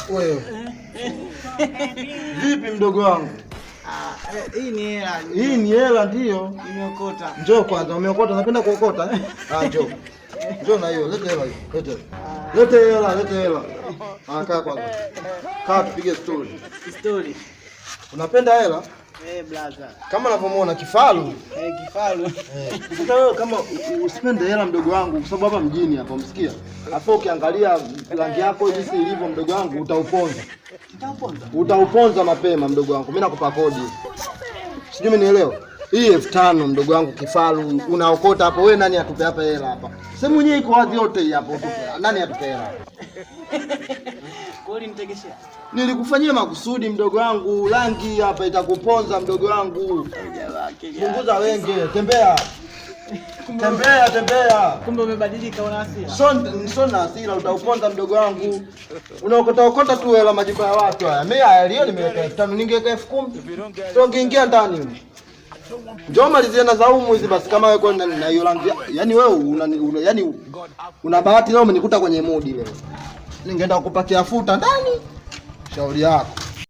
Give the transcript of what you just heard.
Wewe. Vipi mdogo wangu? Hii ni hela. Hii ni hela ndio. Nimeokota. Njoo kwanza, umeokota, unapenda kuokota njoo. Njoo na hiyo, leta hela hiyo. Leta. Leta hela, leta hela. Kaa kwanza. Kaa tupige story. Story. Unapenda hela? Blaza. Kama unavyomuona kifaru. Kifaru. Sasa wewe kama usipende hela mdogo wangu, kwa sababu hapa mjini hapa umsikia. Afu ukiangalia rangi yako jinsi ilivyo mdogo wangu utauponza. Utauponza mapema mdogo wangu. Mimi nakupa kodi. Sijui umenielewa? Hii 5000 mdogo wangu kifaru unaokota hapo. Wewe nani atupe hapa hela hapa? Sehemu yenyewe iko wazi yote hii hapo. Nani atupe hela? Kweli nitegeshea. Nilikufanyia makusudi mdogo wangu. Rangi hapa itakuponza mdogo wangu. Punguza wenge, tembea. Tembea. Kumbe umebadilika, una hasira. Sio na hasira, utauponza mdogo wangu. Unaokota tu hela majibu ya watu haya. Mimi haya leo nimeweka 5000, ningeweka 10000. Ndio ngiingia ndani. Njoo malizie na zaumu hizi basi kama wewe kwenda na hiyo rangi. Yaani wewe yaani una bahati leo umenikuta kwenye mood leo. Ningeenda kukupatia futa ndani. Shauri yako.